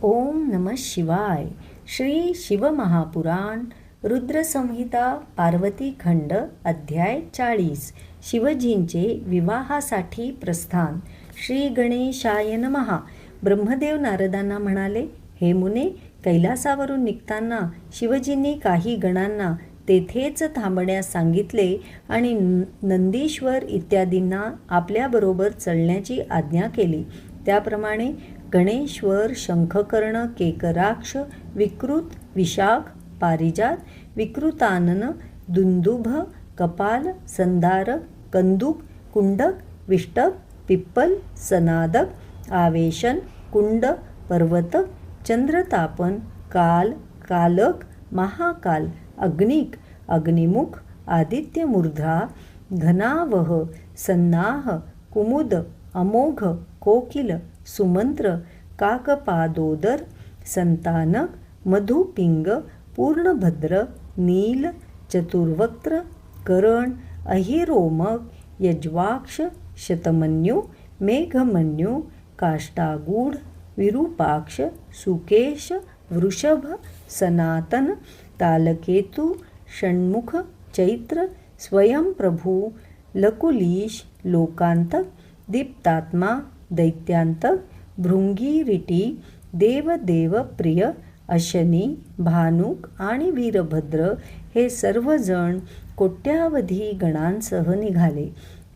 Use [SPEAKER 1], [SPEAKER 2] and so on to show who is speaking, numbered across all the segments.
[SPEAKER 1] ओम नमः शिवाय. श्री शिवमहापुराण रुद्रसंहिता पार्वती खंड अध्याय 40. शिवजींचे विवाहासाठी प्रस्थान. श्री गणेशाय नमः. ब्रह्मदेव नारदांना म्हणाले, हे मुने, कैलासावरून निघताना शिवजींनी काही गणांना तेथेच थांबण्यास सांगितले आणि नंदीश्वर इत्यादींना आपल्याबरोबर चलण्याची आज्ञा केली. त्याप्रमाणे गणेश्वर, शंखकर्ण, केकराक्ष, विकृत, विशाख, पारिजात, विकृतानन, दुंदुभ, कपाल, संदारक, कंदुक, कुंडक, विष्टक, पिप्पल, सनादक, आवेशन, कुंड, पर्वतक, चंद्रतापन, काल, कालक, महाकाल, अग्निक, अग्निमुख, आदित्यमूर्धा, घनावह, सन्नाह, कुमुद, अमोघ, कोकिल, सुमंत्र, काकपादोदर, संतानक, मधुपिंग, पूर्णभद्र, नील, चतुर्वक्त्र, करण, अहिरोमक, यज्वाक्ष, शतमन्यु, मेघमन्यु, काष्टागूढ, विरूपाक्ष, सुकेश, वृषभ, सनातन, तालकेतु, षण्मुख, चैत्र, स्वयंप्रभू, लकुलीश, लोकांतक, दीप्तात्मा, दैत्यांतक, भृंगीरिटी, देवदेव प्रिय, अशनी, भानुक आणि वीरभद्र हे सर्वजण कोट्यावधी गणांसह निघाले.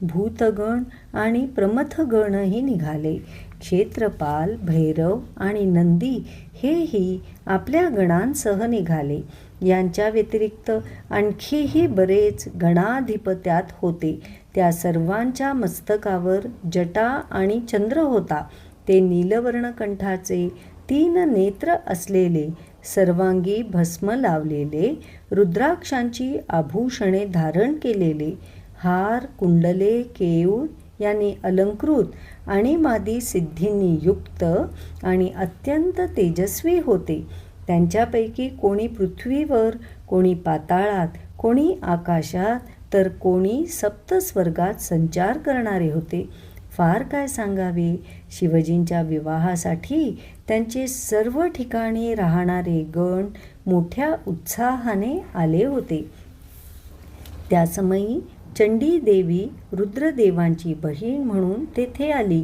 [SPEAKER 1] भूतगण आणि प्रमथगणही निघाले. क्षेत्रपाल, भैरव आणि नंदी हेही आपल्या गणांसह निघाले. यांच्या व्यतिरिक्त आणखीही बरेच गणाधिपत्यात होते. त्या सर्वांच्या मस्तकावर जटा आणि चंद्र होता. ते नीलवर्ण कंठाचे, 3 नेत्र असलेले, सर्वांगी भस्म लावलेले, रुद्राक्षांची आभूषणे धारण केलेले, हार, कुंडले, केयूर यांनी अलंकृत आणि मादी सिद्धींनी युक्त आणि अत्यंत तेजस्वी होते. त्यांच्यापैकी कोणी पृथ्वीवर, कोणी पाताळात, कोणी आकाशात, तर कोणी सप्तस्वर्गात संचार करणारे होते. फार काय सांगावे. शिवजींच्या विवाहासाठी त्यांचे सर्व ठिकाणी राहणारे गण मोठ्या उत्साहाने आले होते. त्यासमयी चंडी देवी रुद्रदेवांची बहीण म्हणून तेथे आली.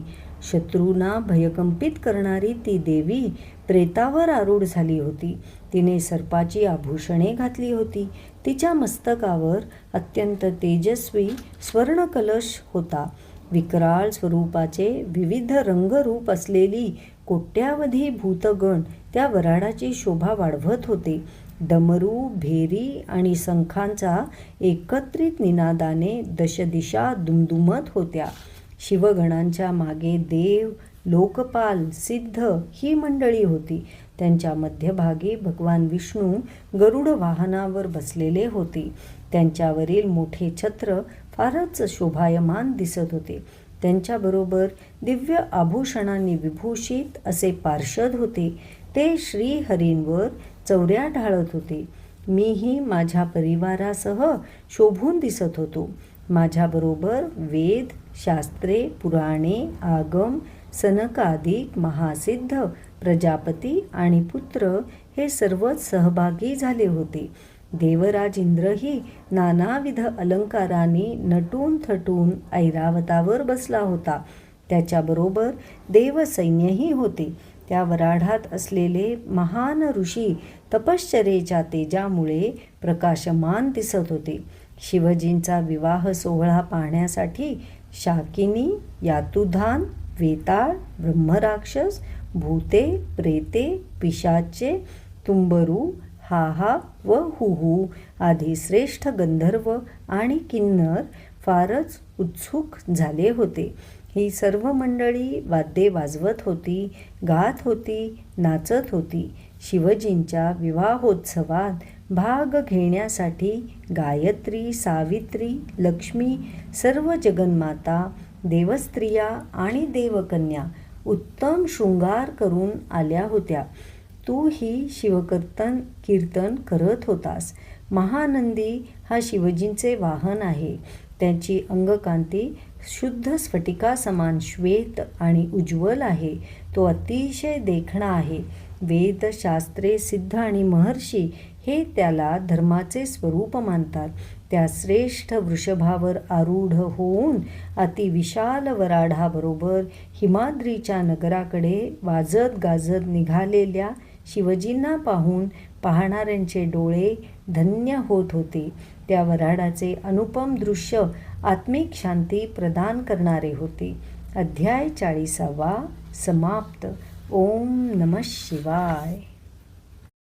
[SPEAKER 1] शत्रूंना भयकंपित करणारी ती देवी प्रेतावर आरूढ झाली होती. तिने सर्पाची आभूषणे घातली होती. तिच्या मस्तकावर अत्यंत तेजस्वी स्वर्णकलश होता. विकराळ स्वरूपाचे विविध रंगरूप असलेली कोट्यावधी भूतगण त्या वराडाची शोभा वाढवत होते. डमरू, भेरी आणि शंखांचा एकत्रित निनादाने दशदिशा दुमदुमत होत्या. शिवगणांच्या मागे देव, लोकपाल, सिद्ध ही मंडळी होती. त्यांच्या मध्यभागी भगवान विष्णू गरुड वाहनावर बसलेले होते. त्यांच्यावरील मोठे छत्र फारच शोभायमान दिसत होते. त्यांच्याबरोबर दिव्य आभूषणांनी विभूषित असे पार्षद होते. ते श्रीहरींवर चौऱ्या ढाळत होते. मीही माझ्या परिवारासह शोभून दिसत होतो. माझ्याबरोबर वेद, शास्त्रे, पुराणे, आगम, सनकादिक, महासिद्ध, प्रजापती आणि पुत्र हे सर्वच सहभागी झाले होते. देवराज इंद्रही नानाविध अलंकारांनी नटून थटून ऐरावतावर बसला होता. त्याच्याबरोबर देवसैन्यही होते. त्या वराडात असलेले महान ऋषी तपश्चर्येच्या तेजामुळे प्रकाशमान दिसत होते. शिवजींचा विवाह सोहळा पाहण्यासाठी शाकिनी, यातुधान, वेताळ, ब्रह्मराक्षस, भूते, प्रेते, पिशाचे, तुंबरू, हाहा व हुहू आदी श्रेष्ठ गंधर्व आणि किन्नर फारच उत्सुक झाले होते. ही सर्व मंडळी वाद्ये वाजवत होती, गात होती, नाचत होती. शिवजींच्या विवाहोत्सवात भाग घेण्यासाठी गायत्री, सावित्री, लक्ष्मी, सर्व जगन्माता, देवस्त्रिया आणि देवकन्या उत्तम शृंगार करून आल्या होत्या. तू ही कीर्तन करत होतास. महानंदी हा शिवजींचे वाहन आहे. त्याची अंगकांती शुद्ध स्फटिका समान श्वेत आणि उज्ज्वल आहे. तो अतिशय देखणा आहे. वेद, शास्त्रे, सिद्ध आणि महर्षी हे त्याला धर्माचे स्वरूप मानतात. त्या श्रेष्ठ वृषभावर आरूढ होऊन अतिविशाल वराढाबरोबर हिमाद्रीच्या नगराकडे वाजत गाजत निघालेल्या शिवजींना पाहून पाहणाऱ्यांचे डोळे धन्य होत होते. त्या वऱ्हाडाचे अनुपम दृश्य आत्मिक शांती प्रदान करणारे होते. अध्याय 40 समाप्त. ओम नमः शिवाय.